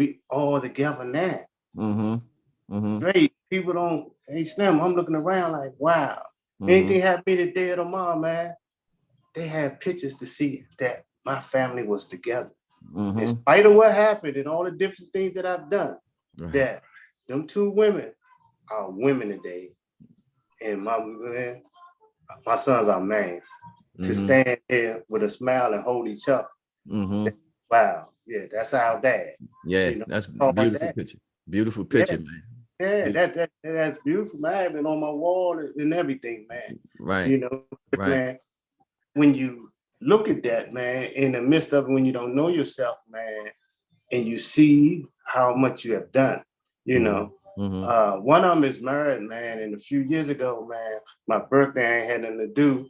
we all together now. Mm-hmm. Mm-hmm. Great. People don't, hey Slim, I'm looking around like, wow. Mm-hmm. Anything happen to me today or tomorrow, man, they had pictures to see that my family was together. In Mm-hmm. spite of what happened and all the different things that I've done, Right. that them two women are women today. And my sons are man. To Mm-hmm. stand there with a smile and hold each other. Mm-hmm. Wow. Yeah, that's our dad. Yeah, You know, that's call my beautiful dad. picture. Beautiful Yeah, picture, man. yeah, Beautiful. that's beautiful, man. I have it on my wall and everything, man. Right. You know, Right. man, when you look at that, man, in the midst of it, when you don't know yourself, man, and you see how much you have done, you know. Mm-hmm. One of them is married, man, and a few years ago, man, my birthday ain't had nothing to do.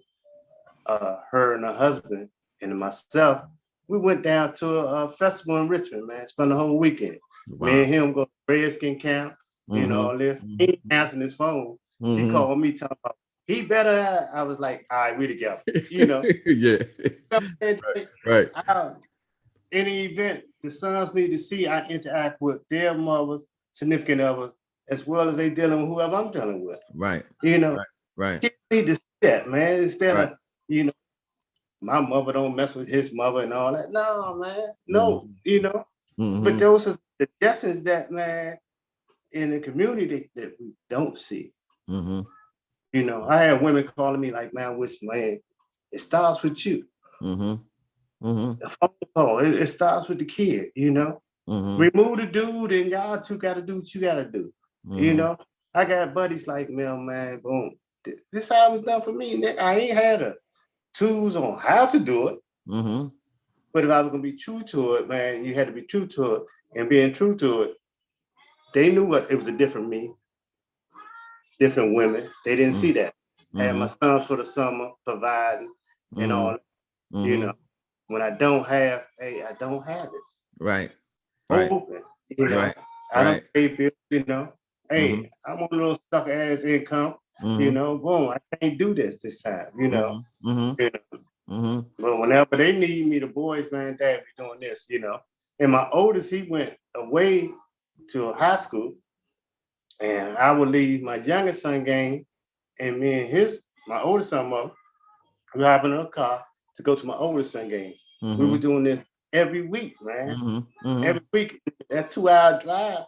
Her and her husband and myself, we went down to a festival in Richmond, man, spent the whole weekend. Me Wow. and him go to Redskin camp, you know, Mm-hmm. all this. He ain't Mm-hmm. answering his phone. She Mm-hmm. called me talking about, he better have. I was like, all right, we together, you know. Yeah. And Right. any event the sons need to see, I interact with their mothers, significant others, as well as they dealing with whoever I'm dealing with. Right. You know, Right. Right. kids need to see that, man, instead Right. of, you know, my mother don't mess with his mother and all that. No, man, no, Mm-hmm. you know. But Mm-hmm. those are suggestions that, man, in the community that we don't see. Mm-hmm. You know, I had women calling me like, man, which man, it starts with you. Mm-hmm. Mm-hmm. The phone call, it starts with the kid, you know. Mm-hmm. Remove the dude and y'all two gotta do what you gotta do. You Mm-hmm. know, I got buddies like Mel, man, boom. This how it was done for me. I ain't had a tools on how to do it. Mm-hmm. But if I was gonna be true to it, man, you had to be true to it. And being true to it, they knew it was a different me, different women. They didn't see that. I had my Mm-hmm. sons for the summer, providing and Mm-hmm. all, you Mm-hmm. know. When I don't have, hey, I don't have it. Right. Right. Open, you know. Right. I don't Right. pay bills, you know. Mm-hmm. Hey, I'm on a little sucker ass income, you Mm-hmm. know. Boom, I can't do this time, you know. Mm-hmm. Mm-hmm. You know. Mm-hmm. But whenever they need me, the boys, man, dad, we doing this, you know. And my oldest, he went away to high school, and I would leave my youngest son game, and me and my oldest son, mother, we hop in a car to go to my oldest son game. We Mm-hmm. were doing this every week, man. Mm-hmm. Mm-hmm. Every week, that 2 hour drive.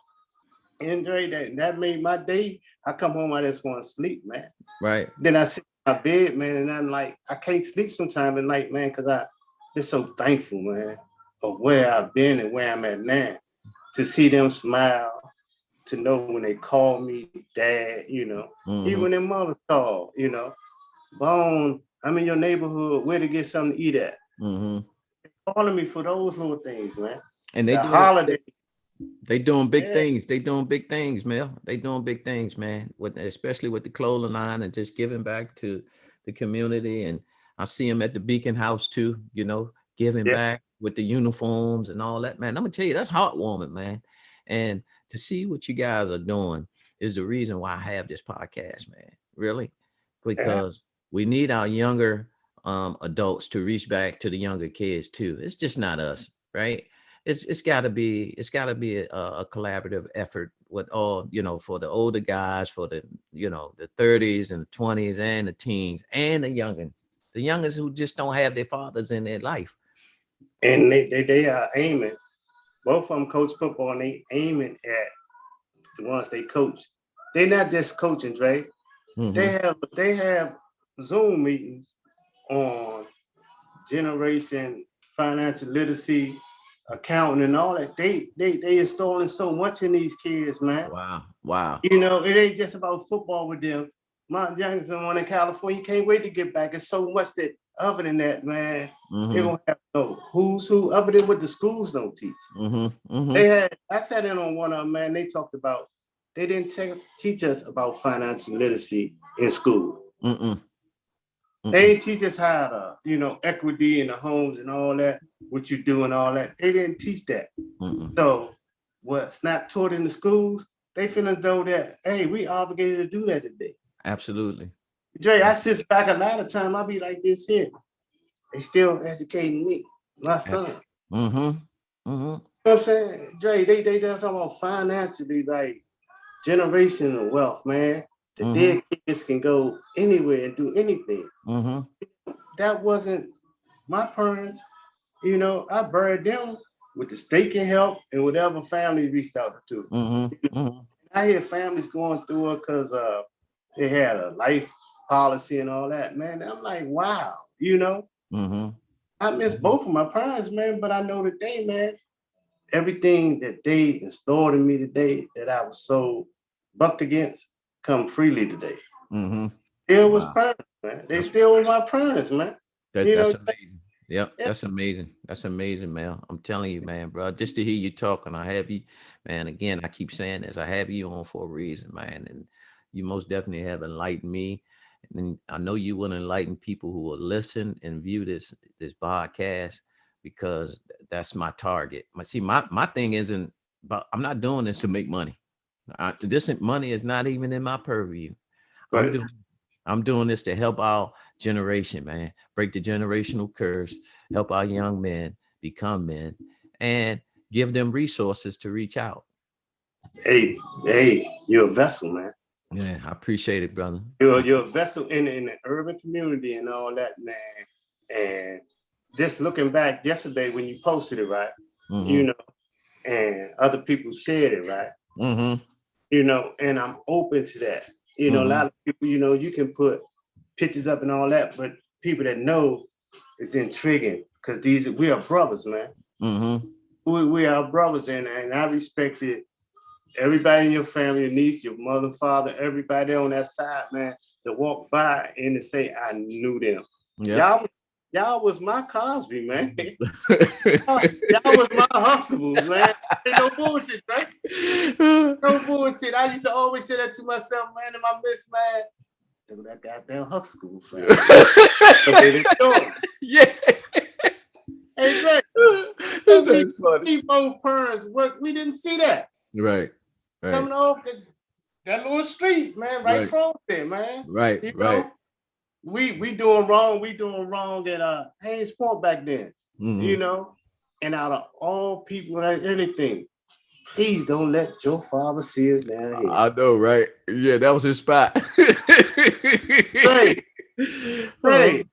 Andre, that made my day. I come home, I just want to sleep, man. Right. Then I sit in my bed, man, and I'm like, I can't sleep sometime at night, man, because I just so thankful, man, of where I've been and where I'm at now. To see them smile, to know when they call me dad, you know, even Mm-hmm. when their mothers call, you know, Bone, I'm in your neighborhood, where to get something to eat at. Mm-hmm. Calling me for those little things, man. And The holiday, they doing big yeah, things. They doing big things, Mel. They doing big things, man. With especially with the clothing line and just giving back to the community. And I see them at the Beacon House too. Giving yeah, back with the uniforms and all that, man. I'm gonna tell you, that's heartwarming, man. And to see what you guys are doing is the reason why I have this podcast, man. Really, yeah. because we need our younger adults to reach back to the younger kids too. It's just not us, right? It's got to be a collaborative effort with all, for the older guys, for the 30s and 20s and the teens and the youngins who just don't have their fathers in their life. And they are aiming. Both of them coach football, and they aiming at the ones they coach. They're not just coaching, Dre. Mm-hmm. They have Zoom meetings on generation financial literacy, accounting, and all that. They installing so much in these kids, man. Wow. Wow. You know, it ain't just about football with them. My youngest one in California, he can't wait to get back. It's so much that other than that, man, they're Mm-hmm. gonna have no who's who other than what the schools don't teach. Mm-hmm. Mm-hmm. I sat in on one of them, man. They talked about they didn't teach us about financial literacy in school. Mm-mm. They Mm-mm. didn't teach us how to, equity in the homes and all that, what you do and all that. They didn't teach that. Mm-mm. So what's not taught in the schools, they feel as though that, hey, we obligated to do that today. Absolutely. Dre, I sit back a lot of time, I be like this here. They still educating me, my son. Mm-hmm. Mm-hmm. know what I'm saying? Dre, they talking about financially, like generational wealth, man. The dead kids can go anywhere and do anything. That wasn't my parents. You know, I buried them with the state can help and whatever family reached out to. I hear families going through it because they had a life policy and all that, man. I'm like, wow, you know. I miss both of my parents, man, but I know today, man, everything that they installed in me today that I was so bucked against come freely today. Still was parents, man. They still were my parents, man. That's amazing. Yep, that's amazing. That's amazing, man. I'm telling you, man, bro. Just to hear you talking, I have you, man. Again, I keep saying this. I have you on for a reason, man, and you most definitely have enlightened me. And I know you will enlighten people who will listen and view this podcast because that's my target. My thing isn't about. I'm not doing this to make money. This money is not even in my purview. Right. I'm doing this to help our generation, man. Break the generational curse, help our young men become men, and give them resources to reach out. Hey, you're a vessel, man. Yeah, I appreciate it, brother. You're a vessel in the urban community and all that, man. And just looking back yesterday when you posted it, right? You know, and other people shared it, right? You know, and I'm open to that. You know, a lot of people, you know, you can put pictures up and all that, but people that know it's intriguing because we are brothers, man. We are brothers, and I respected everybody in your family, your niece, your mother, father, everybody on that side, man, to walk by and to say, I knew them. Yep. Y'all was my Cosby, man. y'all was my Huxtables, man. Ain't no bullshit, right? No bullshit. I used to always say that to myself, man, in my list, man. That goddamn Huxtable, fam. But they didn't know it. Yeah. Hey, Drake, we see both parents work. We didn't see that. Right. Coming off that little street, man, right across there, man. Right. You know, we doing wrong. We doing wrong at Haynes Point back then. You know, and out of all people and anything, please don't let your father see us down here. I know, right? Yeah, that was his spot. Right.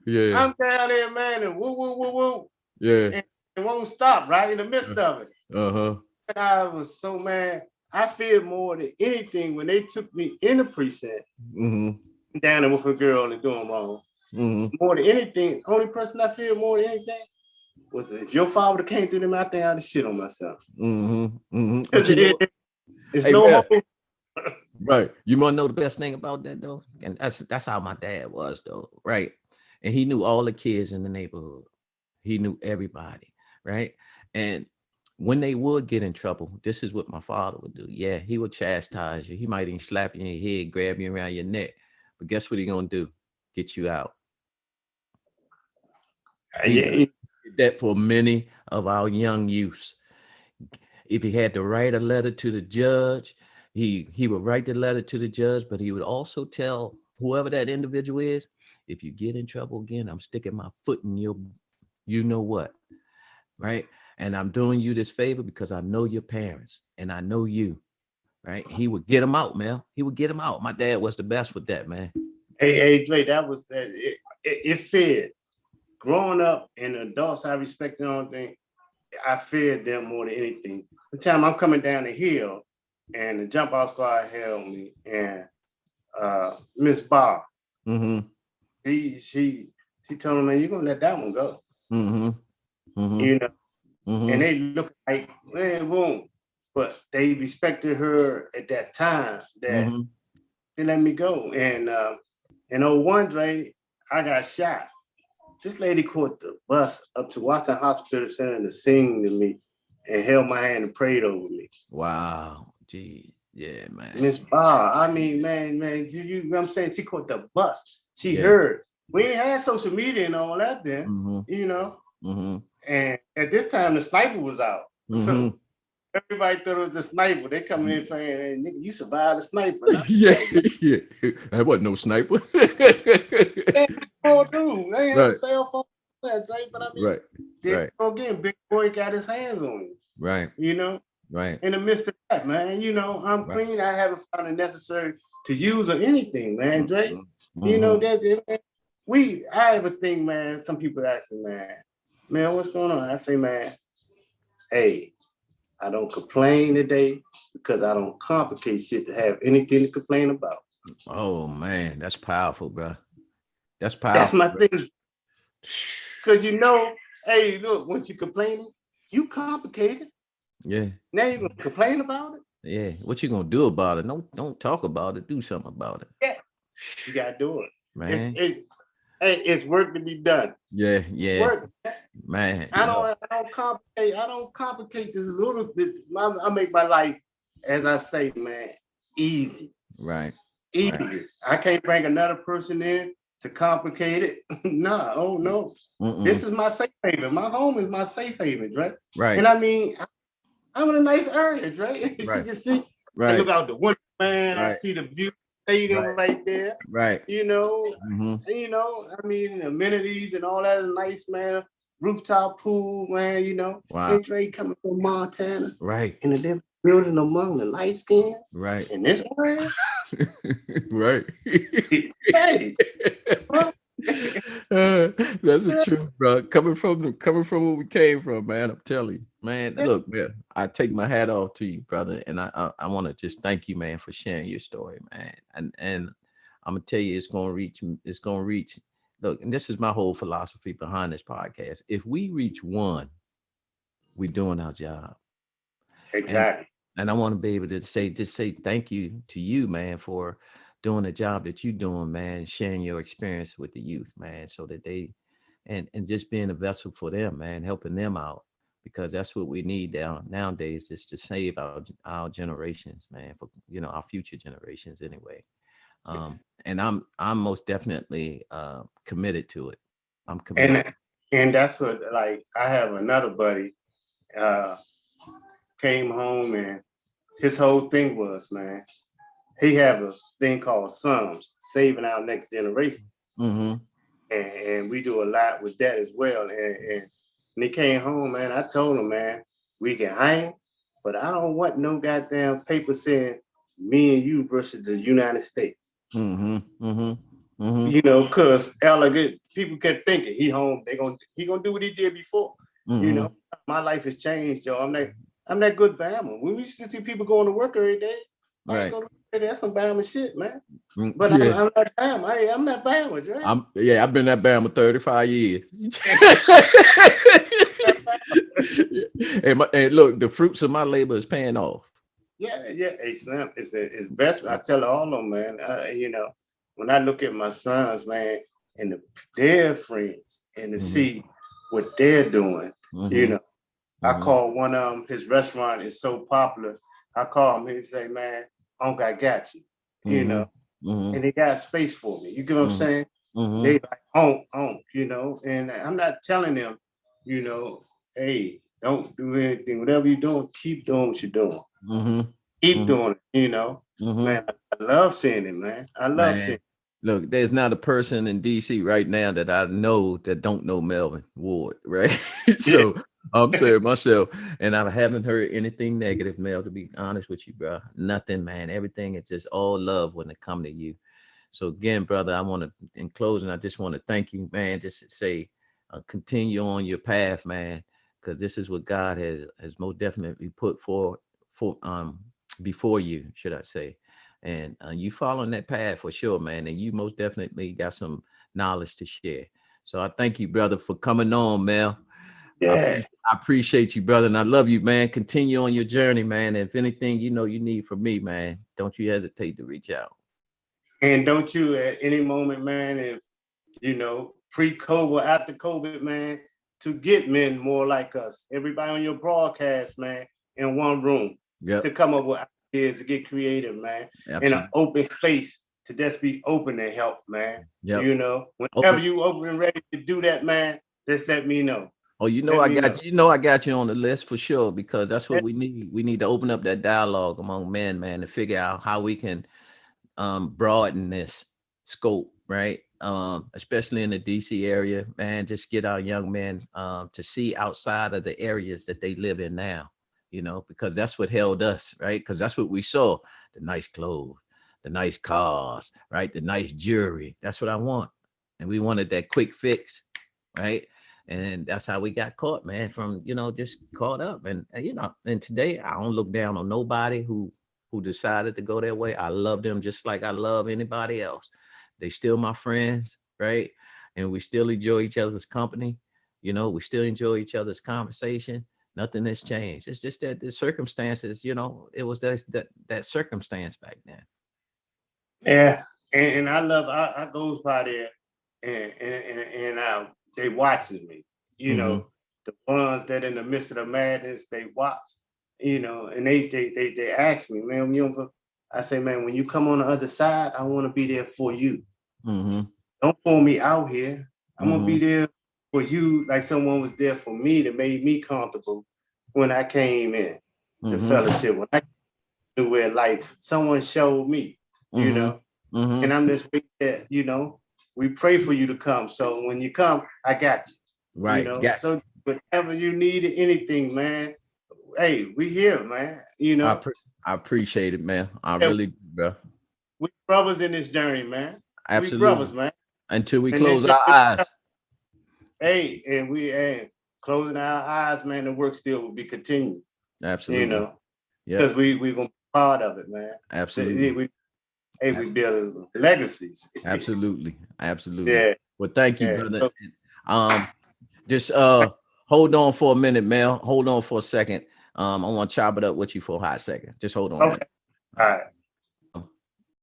Yeah. I'm down there, man, and woo. Yeah. And it won't stop, right? In the midst of it. And I was so mad. I feared more than anything when they took me in the precinct down there with a girl and doing wrong. More than anything, only person I feared more than anything was if your father came through them, I think I'd shit on myself. It's no hope. Right. You want to know the best thing about that though? And that's how my dad was though, right? And he knew all the kids in the neighborhood. He knew everybody, right? And when they would get in trouble, this is what my father would do. Yeah, he would chastise you. He might even slap you in your head, grab you around your neck. But guess what he gonna do? Get you out. He did that for many of our young youths. If he had to write a letter to the judge, he would write the letter to the judge, but he would also tell whoever that individual is, if you get in trouble again, I'm sticking my foot in your, you know what, right? And I'm doing you this favor because I know your parents and I know you, right? He would get them out, man. He would get them out. My dad was the best with that, man. Hey, Dre, that was that. It fed. Growing up and adults I respect and all thing, I feared them more than anything. The time I'm coming down the hill and the jump out squad held me and Miss Barr, she told me, man, you're gonna let that one go. You know, and they look like, man, boom. But they respected her at that time that they let me go. And in 01, Dre, I got shot. This lady caught the bus up to Washington Hospital Center to sing to me and held my hand and prayed over me. Wow. Gee. Yeah, man. Miss Barr, I mean, man, you know what I'm saying? She caught the bus. She heard. We ain't had social media and all that then, you know? And at this time, the sniper was out. So everybody thought it was the sniper. They come in saying, hey, nigga, you survived the sniper. Yeah. That wasn't no sniper. They ain't have a cell phone. But I mean, again, Big Boy got his hands on you. Right. you know, Right. in the midst of that, man, I'm Right. clean. I haven't found it necessary to use or anything, man, Dre. Mm-hmm. I have a thing, man. Some people ask me, man, what's going on? I say, man, hey, I don't complain today because I don't complicate shit to have anything to complain about. Oh man, that's powerful, bro. That's That's powerful, my bro. thing. Because hey, look, once you're complaining, you complicated. Yeah. Now you're gonna complain about it? Yeah. What you gonna do about it? Don't talk about it. Do something about it. Yeah, you gotta do it. It's Man. it, hey, it's work to be done. Yeah, yeah. Work. Man. I Look. don't, I don't complicate. I don't complicate this little. I make my life, as I say, man, easy. Right. Right. Easy. I can't bring another person in to complicate it. Nah, oh no. This Mm-mm. is my safe haven. My home is my safe haven, right? Right. And I mean, I'm in a nice area, right? As you Right. can see, I Right. look out the window, man. I Right. see the view stadium Right. right there. Right. You know, Mm-hmm. I mean, amenities and all that is nice, man. Rooftop pool, man. Wow. André coming from Montana Right. in a living building among the light skins Right. in this area. Right. Hey, huh? That's the truth, bro. Coming from where we came from, man. I'm telling you, man. Yeah. Look, man. I take my hat off to you, brother, and I want to just thank you, man, for sharing your story, man. And I'm gonna tell you, it's gonna reach. It's gonna reach. Look, and this is my whole philosophy behind this podcast. If we reach one, we're doing our job. and Exactly. and I want to be able to say thank you to you, man, for doing the job that you're doing, man, sharing your experience with the youth, man, so that they and just being a vessel for them, man, helping them out, because that's what we need nowadays, is to save our generations, man, for our future generations anyway. And I'm most definitely committed to it. I'm committed. And that's what, like, I have another buddy uh came home, and his whole thing was, man, he have a thing called Sums, saving our next generation. Mm-hmm. And we do a lot with that as well. And he came home, man. I told him, man, we can hang, but I don't want no goddamn paper saying me and you versus the United States. Mm-hmm. Mm-hmm. Mm-hmm. Cause elegant people kept thinking he home, he gonna do what he did before. You Mm-hmm. know, my life has changed, yo. I'm that good Bama. When we used to see people going to work every day, I ain't Right. go to work, that's some Bama shit, man. Mm, But I'm, yeah. I'm not Bama. I'm not Bama, Dre. I've been at Bama 35 years. And look, the fruits of my labor is paying off. Yeah. Hey, Slim, it's best. I tell all of them, man. When I look at my sons, man, and their friends, and to Mm-hmm. see what they're doing, you Mm-hmm. know, I Mm-hmm. call one of them. His restaurant is so popular. I call him. He say, "Man, Unc, I got you," Mm-hmm. Mm-hmm. and they got space for me. You get what I'm Mm-hmm. saying? They Mm-hmm. like Unc, and I'm not telling them, hey, don't do anything. Whatever you're doing, keep doing what you're doing. Mm-hmm. Keep Mm-hmm. doing it. Mm-hmm. Man, I love seeing it, man. I love seeing Man, it. look, there's not a person in DC right now that I know that don't know Melvin Ward, right? So I'm saying myself, and I haven't heard anything negative, Mel, to be honest with you, bro. Nothing, man. Everything is just all love when it come to you. So again, brother, I want to, in closing, I just want to thank you, man. Just to say, continue on your path, man, because this is what God has most definitely put for before you, should I say. And you following that path for sure, man. And you most definitely got some knowledge to share. So I thank you, brother, for coming on, Mel. Yeah. I appreciate you, brother, and I love you, man. Continue on your journey, man. If anything you need from me, man, don't you hesitate to reach out. And don't you at any moment, man, if pre-COVID, after COVID, man, to get men more like us, everybody on your broadcast, man, in one room, Yep, to come up with ideas, to get creative, man, in an absolutely. open space to just be open and help, man. Yep. Whenever Open. you open and ready to do that, man, just let me know. Oh, Let me know. I got you on the list for sure, because that's what we need. We need to open up that dialogue among men, man, to figure out how we can broaden this scope, right? Especially in the DC area, man, just get our young men to see outside of the areas that they live in now. you know, because that's what held us, right? Because that's what we saw: the nice clothes, the nice cars, right? The nice jewelry. That's what I want. And we wanted that quick fix, right? And that's how we got caught, man, from, you know, just caught up. And you know, and today I don't look down on nobody who decided to go that way. I love them just like I love anybody else. They still my friends, right? And we still enjoy each other's company. You know, we still enjoy each other's conversation. Nothing has changed. It's just that the circumstances, you know, it was that circumstance back then. Yeah, and I love I goes by there and they watching me, you Mm-hmm. know, the ones that in the midst of the madness they watch, you know, and they ask me, man, you know, I say, man, when you come on the other side, I want to be there for you. Mm-hmm. Don't pull me out here. I'm gonna Mm-hmm. be there for you, like someone was there for me that made me comfortable when I came in the Mm-hmm. fellowship. When I knew where life, someone showed me, you Mm-hmm. know. And Mm-hmm. I'm just that, you know, we pray for you to come. So when you come, I got you, you Right. know. Got So whatever you need, anything, man, hey, we here, man. You I know, pre- I appreciate it, man. I yeah, really do, bro. we brothers in this journey, man. We Absolutely. brothers, man. Until we And this close our journey, eyes. hey, and we closing our eyes, man, the work still will be continued, you Absolutely. know, Yep. because we gonna be part of it, man. Absolutely. We build legacies. Absolutely. Absolutely. Yeah, Well, thank you, yeah. brother. So Um, just hold on for a minute, Mel. Hold on for a second. I want to chop it up with you for a hot second. Just hold on a okay, minute. All all right. right.